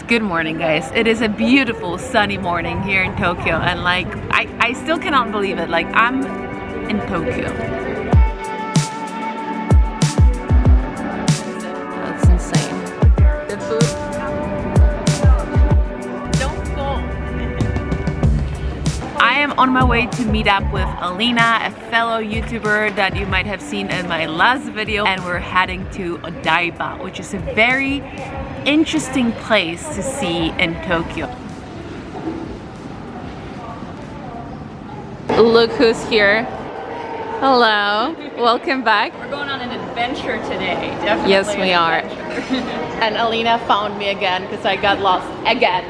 Good morning, guys. It is a beautiful sunny morning here in Tokyo, and like I still cannot believe it. Like I'm in Tokyo. That's insane. The food. Don't go. I am on my way to meet up with Alina, a fellow YouTuber that you might have seen in my last video, and we're heading to Odaiba, which is a very interesting place to see in Tokyo. Look who's here. Hello, welcome back. We're going on an adventure today, definitely. Yes, we are. And Alina found me again because I got lost again.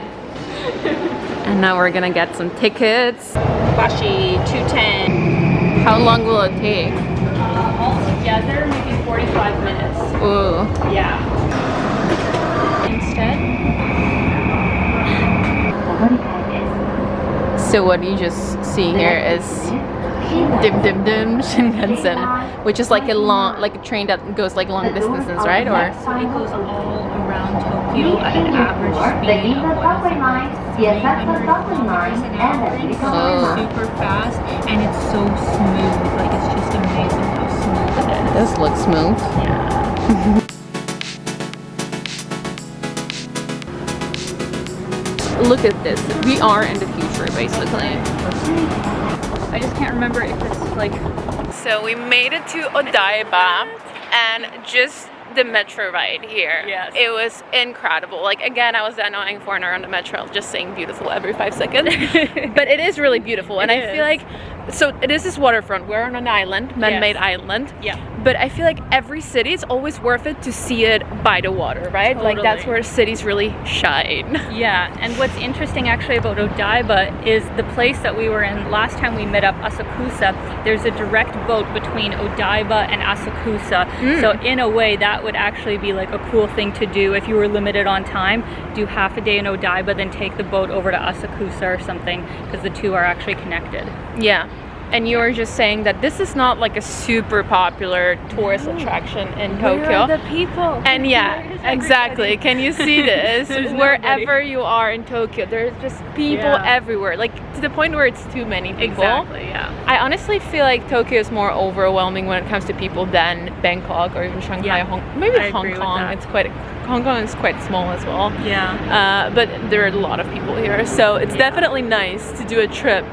And now we're gonna get some tickets. Gonpachi 210. How long will it take? All together, maybe 45 minutes. Ooh. Yeah. Instead. So what you just see here is Dim Dim Dim Shinkansen, which is like a train that goes like long distances, right? Or So it goes all around Tokyo at an average speed of 300 kilometers an hour. It's super fast and it's so smooth. Like it's just amazing how smooth it is. this looks smooth. Yeah. Look at this. We are in the future, basically. I just can't remember if it's like... So we made it to Odaiba, and just the metro ride here. Yes. It was incredible. Like again, I was the annoying foreigner on the metro, just saying beautiful every 5 seconds. But it is really beautiful, and I feel like, so this is waterfront. We're on an island, man-made island. Yeah. But I feel like every city, it's always worth it to see it by the water, right? Totally. Like that's where cities really shine. Yeah, and what's interesting actually about Odaiba is the place that we were in last time we met up, Asakusa. There's a direct boat between Odaiba and Asakusa. So in a way, that would actually be like a cool thing to do if you were limited on time. Do half a day in Odaiba, then take the boat over to Asakusa or something, because the two are actually connected. Yeah. And you were just saying that this is not like a super popular tourist attraction in Tokyo. Where are the people? And yeah, exactly. Can you see this? Wherever you are in Tokyo, there's just people everywhere. Like to the point where it's too many people. Exactly, yeah. I honestly feel like Tokyo is more overwhelming when it comes to people than Bangkok or even Shanghai. Maybe Hong Kong. Hong Kong is quite small as well. Yeah. But there are a lot of people here, so it's definitely nice to do a trip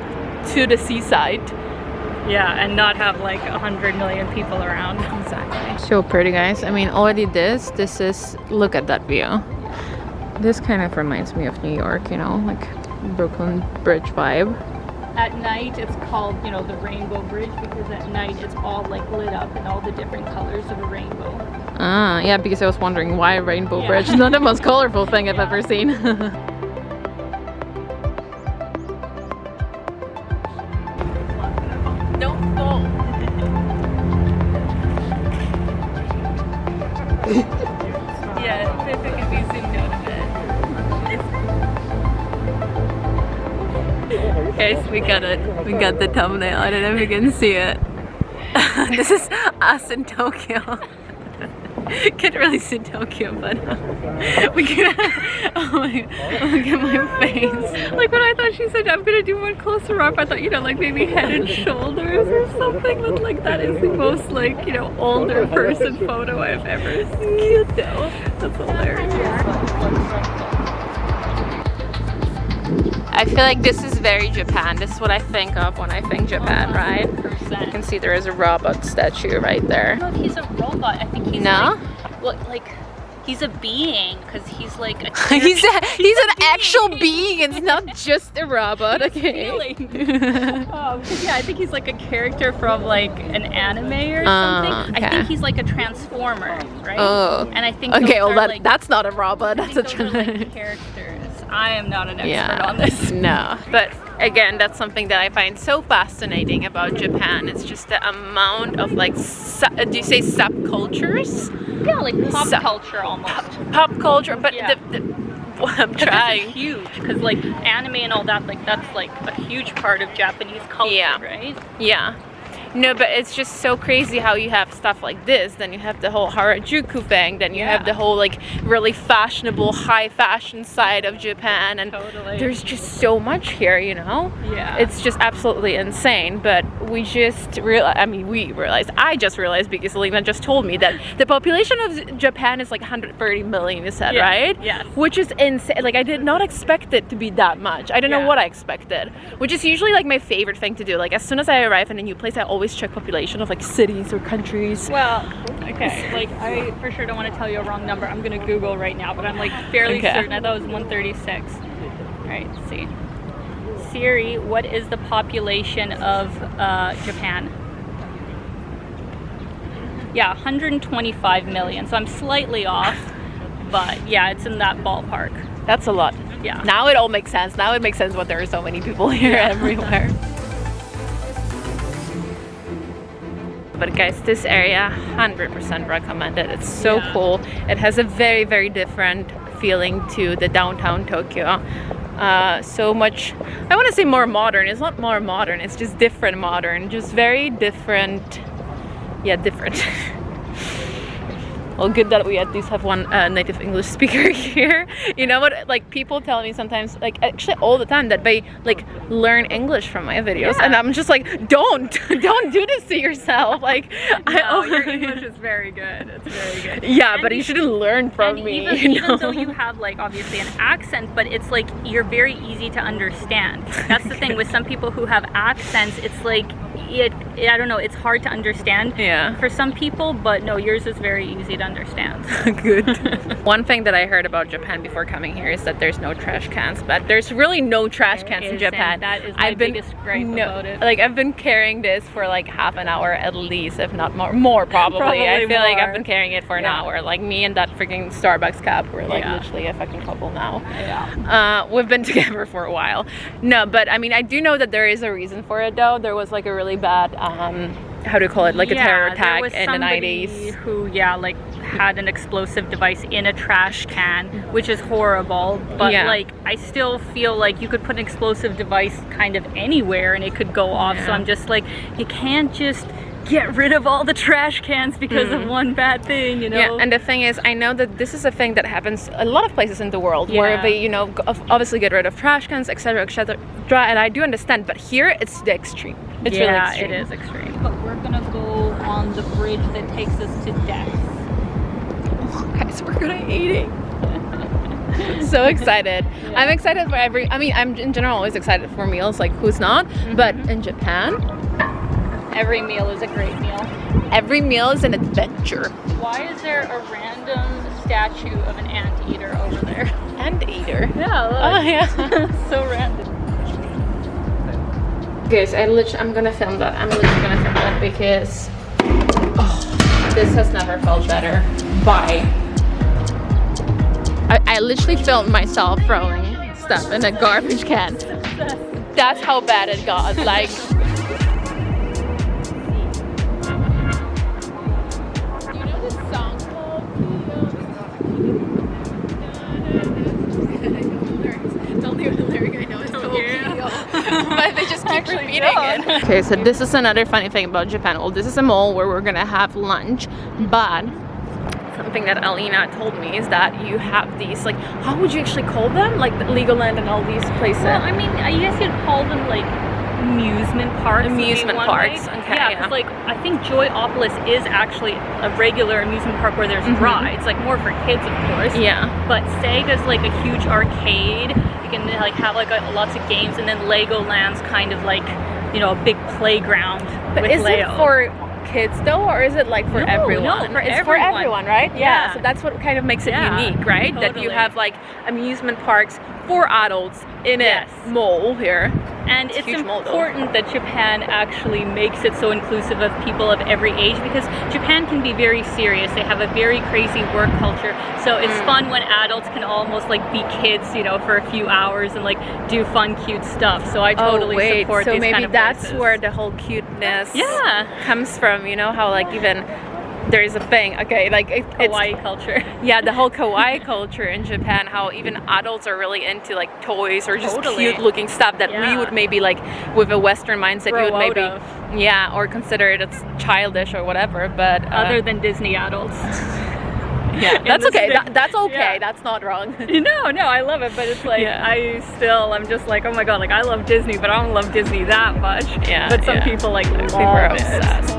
to the seaside. Yeah, and not have like 100 million people around. Exactly. So pretty, guys. I mean, already this is, look at that view. This kind of reminds me of New York, you know, like Brooklyn Bridge vibe. At night, it's called, you know, the Rainbow Bridge, because at night it's all like lit up in all the different colors of a rainbow. Ah, yeah, because I was wondering why Rainbow Bridge. It's not the most colorful thing I've ever seen. Don't go. Yeah, if it can be zoomed out a bit. Guys, we got it. We got the thumbnail. I don't know if you can see it. This is us in Tokyo. Can't really see Tokyo, but we can. Oh my! Look at my face. Like when I thought she said I'm gonna do one closer up, I thought, you know, like maybe head and shoulders or something. But like that is the most, like, you know, older person photo I've ever seen. Cute though. That's hilarious. I feel like this is very Japan. This is what I think of when I think Japan, right? 100%. You can see there is a robot statue right there. No, he's a robot. I think he's No? like he's a being, because he's like a he's an actual being. It's not just a robot. Okay. Yeah, I think he's like a character from like an anime or something. Okay. I think he's like a transformer, right? Oh. And I think Okay, those well are, like, that's not a robot. I That's a think those are, like, characters. I am not an expert on this. No, but again, that's something that I find so fascinating about Japan. It's just the amount of like, do you say subcultures? Yeah, like pop culture almost. Pop culture, but Yeah. I'm trying. It's huge, because like anime and all that, like that's like a huge part of Japanese culture, right? Yeah. No, but it's just so crazy how you have stuff like this, then you have the whole Harajuku thing, then you have the whole like really fashionable high fashion side of Japan, and there's just so much here, you know? Yeah. It's just absolutely insane. But we just realized, I just realized because Alina just told me that the population of Japan is like 130 million, you said, right? Yes. Which is insane. Like I did not expect it to be that much. I don't know what I expected, which is usually like my favorite thing to do. Like as soon as I arrive in a new place, I always check population of like cities or countries. Well, okay, like I for sure don't want to tell you a wrong number. I'm gonna Google right now, but I'm like fairly certain. I thought it was 136. All right, let's see. Siri, what is the population of Japan? Yeah, 125 million. So I'm slightly off, but yeah, it's in that ballpark. That's a lot. Yeah. Now it all makes sense. Now it makes sense why there are so many people here everywhere. But guys, this area 100% recommended. It's so cool. It has a very, very different feeling to the downtown Tokyo. So much, I want to say more modern. It's not more modern, it's just different modern, just very different. Yeah, different. Well, good that we at least have one native English speaker here. You know what, like people tell me sometimes, like actually all the time, that they like learn English from my videos, and I'm just like, don't do this to yourself. Like no, your English is very good. It's very good. Yeah, and but you shouldn't learn from me. Even though you have like obviously an accent, but it's like you're very easy to understand. That's the thing with some people who have accents. It's like I don't know, it's hard to understand for some people, but no, yours is very easy to understand. Good. One thing that I heard about Japan before coming here is that there's no trash cans, but there's really no trash cans in Japan. That is my biggest gripe about it. Like I've been carrying this for like half an hour at least, if not more probably. I feel like I've been carrying it for an hour. Like me and that freaking Starbucks cup, we're like literally a fucking couple now. Yeah. We've been together for a while. No, but I mean, I do know that there is a reason for it though. There was like a really bad how do you call it, like a terror attack in the 90s who like had an explosive device in a trash can, which is horrible, but like I still feel like you could put an explosive device kind of anywhere and it could go off. So I'm just like, you can't just get rid of all the trash cans because of one bad thing, you know? Yeah, and the thing is, I know that this is a thing that happens a lot of places in the world where they, you know, obviously get rid of trash cans, etc., etc., and I do understand, but here it's the extreme. It's really extreme. It is extreme. But we're gonna go on the bridge that takes us to death. Oh, guys, we're gonna eating. So excited. I'm excited for I'm in general always excited for meals, like who's not, but in Japan, every meal is a great meal. Every meal is an adventure. Why is there a random statue of an anteater over there? Anteater? Yeah, look. Oh yeah. So random. Guys, I'm gonna film that. I'm literally gonna film that because this has never felt better. Bye. I literally filmed myself throwing stuff in a garbage can. That's how bad it got. Like, you know this song called Don't leave the lyric, I know it's called but they just keep repeating it. Okay, so this is another funny thing about Japan. Well, this is a mall where we're gonna have lunch, but something that Alina told me is that you have these, like, how would you actually call them? Like the Legoland and all these places. Well, I mean, I guess you'd call them like amusement parks. Amusement parks. Okay. Yeah, because like I think Joyopolis is actually a regular amusement park where there's rides, like more for kids, of course. Yeah. But Sega's like a huge arcade. You can like have like lots of games, and then Legoland's kind of like, you know, a big playground. But with is it for kids though, or is it like for everyone? No, it's for everyone, right? Yeah. So that's what kind of makes it unique, right? Totally. That you have like amusement parks for adults in a mall here. And it's important that Japan actually makes it so inclusive of people of every age, because Japan can be very serious. They have a very crazy work culture. So it's fun when adults can almost like be kids, you know, for a few hours and like do fun, cute stuff. So I totally support these kind of places. So maybe that's where the whole cuteness comes from, you know, how like even there's a thing, okay, like Kawaii culture. Yeah, the whole kawaii culture in Japan, how even adults are really into like toys or just cute looking stuff that we would maybe like with a Western mindset you would maybe or consider it as childish or whatever, but other than Disney adults. Yeah, that's okay. That's okay. That's not wrong. No, I love it, but it's like I'm just like, oh my god, like I love Disney, but I don't love Disney that much. Yeah. But some people like people are obsessed.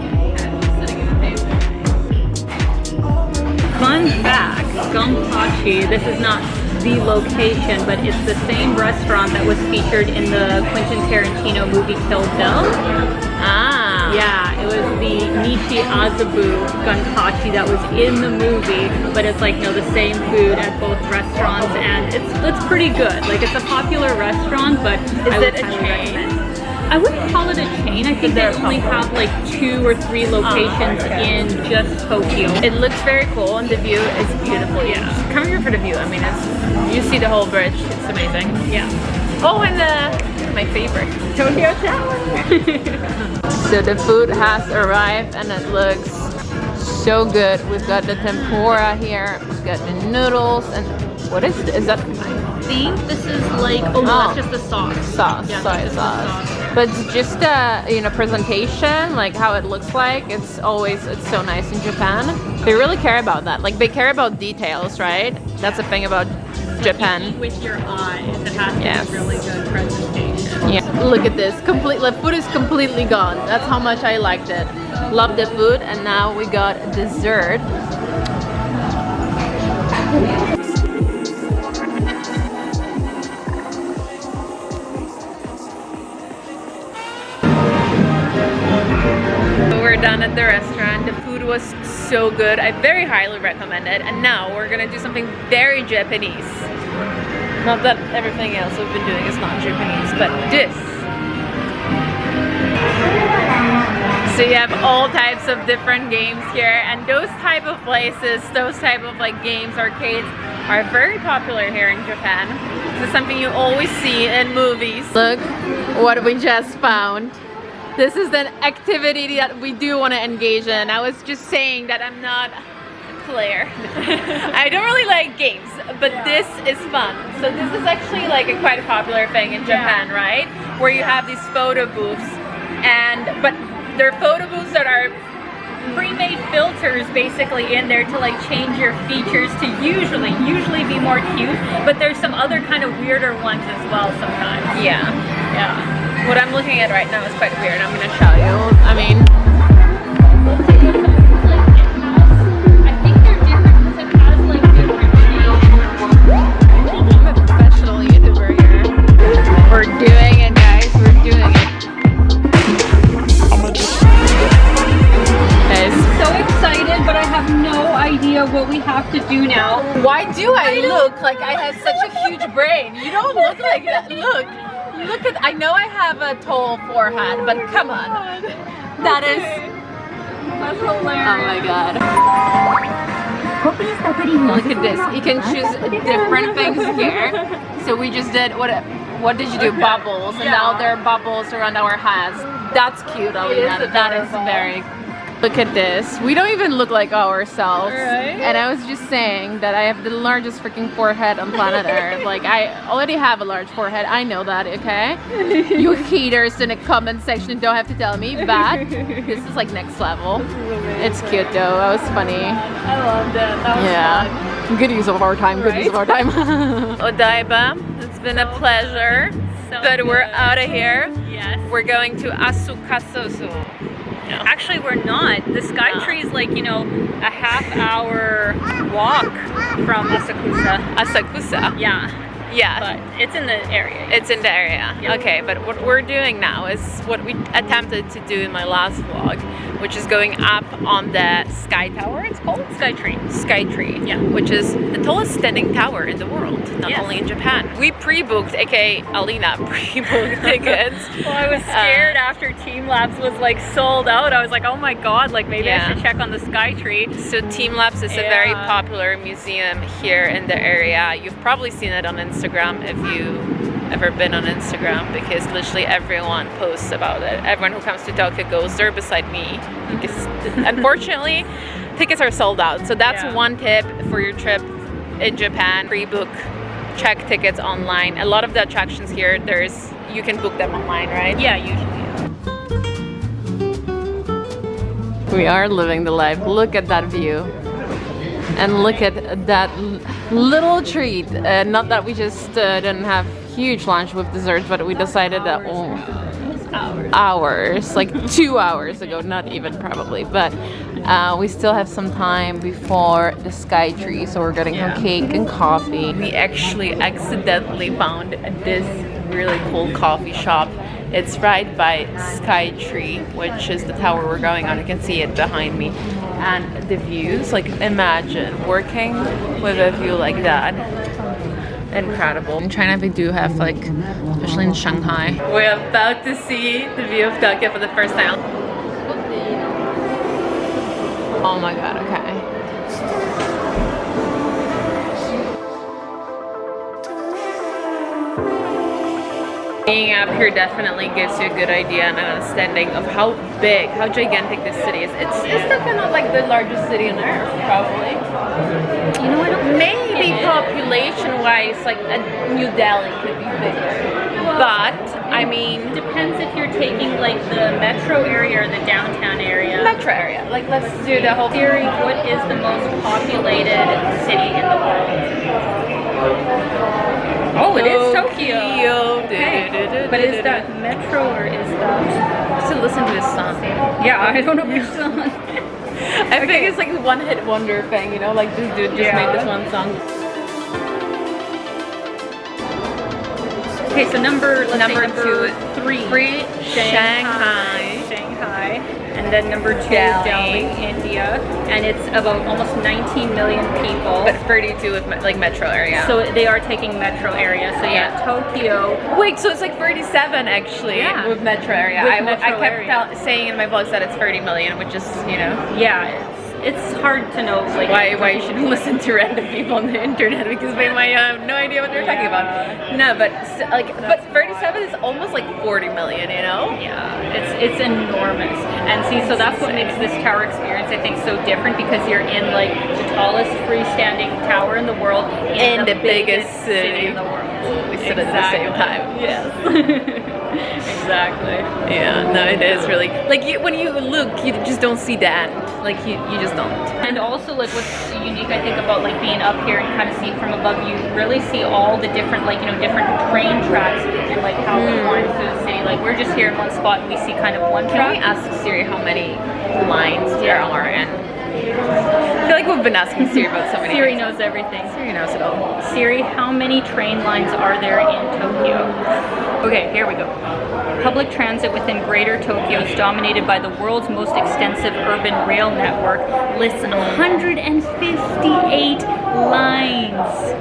Fun fact, Gonpachi, this is not the location, but it's the same restaurant that was featured in the Quentin Tarantino movie Kill Bill. Ah. Yeah, it was the Nishi Azabu Gonpachi that was in the movie, but it's like, the same food at both restaurants, and it's pretty good. Like, it's a popular restaurant, but is it a chain? I wouldn't call it a chain. I think they only have like 2 or 3 locations in just Tokyo. It looks very cool and the view is beautiful. Yeah. Just come here for the view. I mean, you see the whole bridge. It's amazing. Yeah. Oh, and my favorite, Tokyo Tower. So the food has arrived and it looks so good. We've got the tempura here. We've got the noodles and what is this? Is that? I think this is like that's just the sauce. Soy sauce. But just presentation, like how it looks like, it's so nice in Japan. They really care about that. Like they care about details, right? That's the thing about Japan. You eat with your eyes. It has to be really good presentation. Yeah. Look at this. The food is completely gone. That's how much I liked it. Love the food, and now we got dessert. We're done at the restaurant. The food was so good. I very highly recommend it. And now we're gonna do something very Japanese. Not that everything else we've been doing is not Japanese, but this. So you have all types of different games here, and those type of places, those type of like games, arcades, are very popular here in Japan. This is something you always see in movies. Look what we just found. This is an activity that we do want to engage in. I was just saying that I'm not a player. I don't really like games, but this is fun. So this is actually like a quite popular thing in Japan, right? Where you have these photo booths, but they're photo booths that are pre-made filters basically in there to like change your features to usually be more cute, but there's some other kind of weirder ones as well sometimes. Yeah. What I'm looking at right now is quite weird. I'm gonna show you. I mean, I think they're different because it has like different shapes. I'm a professional YouTuber here. We're doing it, guys. We're doing it. So excited, but I have no idea what we have to do now. Why do I look like I have such a huge brain? You don't look like that. Look at, I know I have a tall forehead, but come on. That's hilarious. Oh my god. Look at this. You can choose different things here. So we just did, what did you do? Bubbles. And now there are bubbles around our heads. That's cute, Alina. That is very. Look at this. We don't even look like ourselves. Right? And I was just saying that I have the largest freaking forehead on planet Earth. Like, I already have a large forehead. I know that, okay? You haters in the comment section don't have to tell me, but this is like next level. It's cute though. That was funny. I loved it. That was fun. Good use of our time. Good use of our time. Odaiba. It's been a pleasure. But we're out of here. Yes. We're going to Asukasosu. No. Actually, we're not. The Skytree is like, a half-hour walk from Asakusa. Yeah. But it's in the area. It's in the area. Yep. Okay, but what we're doing now is what we attempted to do in my last vlog, which is going up on the Sky Tower, it's called? Skytree. Skytree, yeah. Which is the tallest standing tower in the world, not only in Japan. We pre-booked, aka Alina pre-booked tickets. Well, I was scared after Team Labs was like sold out. I was like, oh my god, like maybe I should check on the Skytree. So Team Labs is a very popular museum here in the area. You've probably seen it on Instagram if you ever been on Instagram, because literally everyone posts about it. Everyone who comes to Tokyo goes there beside me, because unfortunately tickets are sold out. So that's Yeah. one tip for your trip in Japan. Pre-book, check tickets online. A lot of the attractions here, you can book them online, right? Yeah, usually. We are living the life. Look at that view. And look at that little treat. Not that we just didn't have huge lunch with desserts, but we decided that hours, like 2 hours ago, not even probably, but we still have some time before the Skytree, so we're getting some cake and coffee. We actually accidentally found this really cool coffee shop. It's right by Skytree, which is the tower we're going on. You can see it behind me. And the views, like imagine working with a view like that. Incredible. In China we do have, like, especially in Shanghai. We're about to see the view of Tokyo for the first time. Oh my god, okay. Being up here definitely gives you a good idea and an understanding of how big, how gigantic this city is. It's definitely not like the largest city on earth, probably. You know, maybe population-wise, like a New Delhi could be bigger. But, I mean... Depends if you're taking like the metro area or the downtown area. Metro area. Like, let's do the whole... Theory, what is the most populated city in the world? Oh, it is Tokyo. Okay. But is that metro or is that... So listen to this song. Yeah, I don't know which song. I think it's like a one-hit wonder thing, you know? Like, this dude just made this one song. Okay, so number 3, Shanghai. And then number 2, Delhi, India. And it's about almost 19 million people. But 32 with like metro area. So they are taking metro area. So yeah, Tokyo. Wait, so it's like 37 actually with metro area. I kept saying in my vlogs that it's 30 million, which is, you know. Yeah, it's hard to know like why you should listen to random people on the internet because they might have no idea what they're talking about. No, but like, but 37 is almost like 40 million, you know? Yeah, it's enormous. And see, so that's what makes this tower experience, I think, so different because you're in like the tallest freestanding tower in the world in the biggest city in the world. We sit at the same time. Yes. Exactly. Yeah, no, it is really like when you look, you just don't see the end. Like you just don't. And also, like what's unique, I think, about like being up here and kind of seeing from above, you really see all the different, like, you know, different train tracks and like how they wind through the city. Like we're just here in one spot and we see kind of one track. Can we ask Siri how many lines there are in? I feel like we've been asking Siri about so many. Siri knows everything. Siri knows it all. Siri, how many train lines are there in Tokyo? Okay, here we go. Public transit within Greater Tokyo is dominated by the world's most extensive urban rail network, lists 158 lines.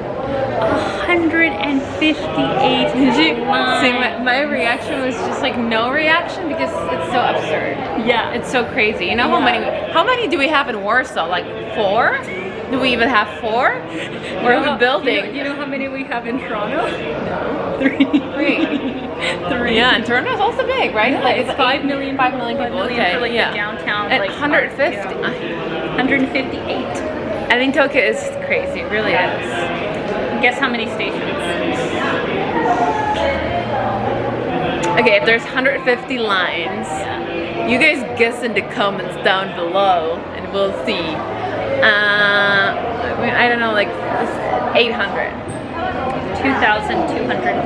158 lines. See, my reaction was just like no reaction because it's so absurd. Yeah. It's so crazy. You know how many do we have in Warsaw? Like 4? Do we even have 4? Or are we building? You know how many we have in Toronto? No. 3. 3. Yeah, and Toronto's also big, right? Yeah, like it's 5 million. 5 million people. Okay, for like the downtown. And like 150. 158. I think Tokyo is crazy. It really is. Guess how many stations? Okay, if there's 150 lines, you guys guess in the comments down below, and we'll see. I don't know, like 800. 2,210.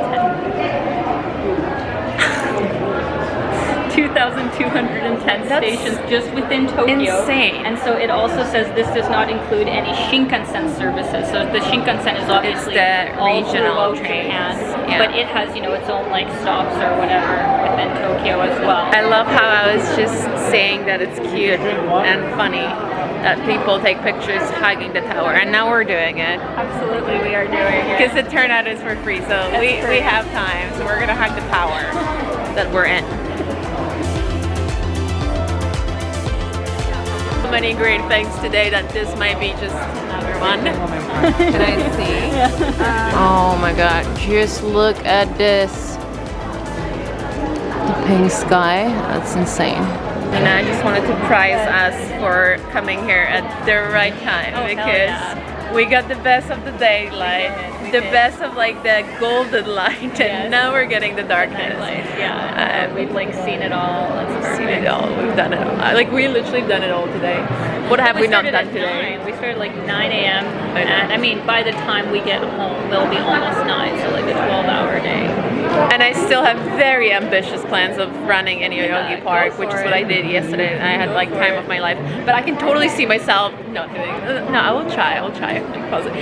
2,210 stations just within Tokyo. Insane. And so it also says this does not include any Shinkansen services. So the Shinkansen is obviously the regional trains, Japan, but it has, you know, its own like stops or whatever within Tokyo as well. I love how I was just saying that it's cute and funny that people take pictures hugging the tower, and now we're doing it. Absolutely, we are doing it. Because the turnout is for free, so we have time, so we're gonna hug the tower that we're in. So many great things today that this might be just another one. Can I see? Oh my god, just look at this. The pink sky, that's insane. And I just wanted to prize us for coming here at the right time because we got the best of the daylight, the best of like the golden light, and now we're getting the darkness. We've like seen it all. Seen it all. We've done it all. Like we literally done it all today. What have we not done today? We started like 9 a.m. and I mean by the time we get home, it'll be almost 9, so like a 12-hour day. And I still have very ambitious plans of running in Yoyogi Park, which is what I did yesterday. And I had like time of my life. But I can totally see myself not doing. No, I will try.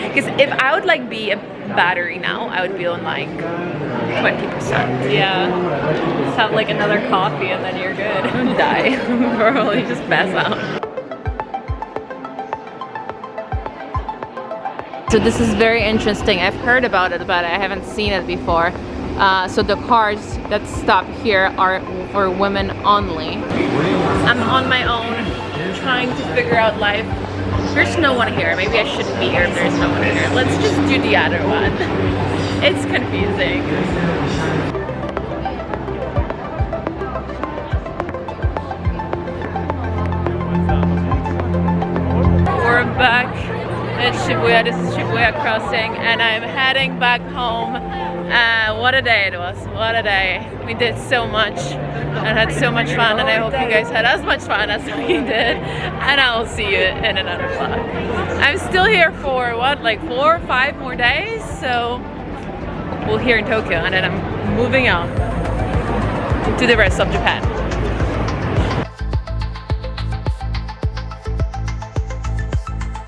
Because if I would like be a battery now, I would be on like 20%. Yeah. Just have like another coffee and then you're good. Die. Probably just pass out. So this is very interesting. I've heard about it, but I haven't seen it before. So the cars that stop here are for women only. I'm on my own, trying to figure out life. There's no one here. Maybe I shouldn't be here if there's no one here. Let's just do the other one. It's confusing. We're back at Shibuya. This is Shibuya crossing and I'm heading back home. What a day it was. What a day. We did so much and had so much fun, and I hope you guys had as much fun as we did, and I will see you in another vlog. I'm still here for what, like 4 or 5 more days, so we'll here in Tokyo, and then I'm moving on to the rest of Japan.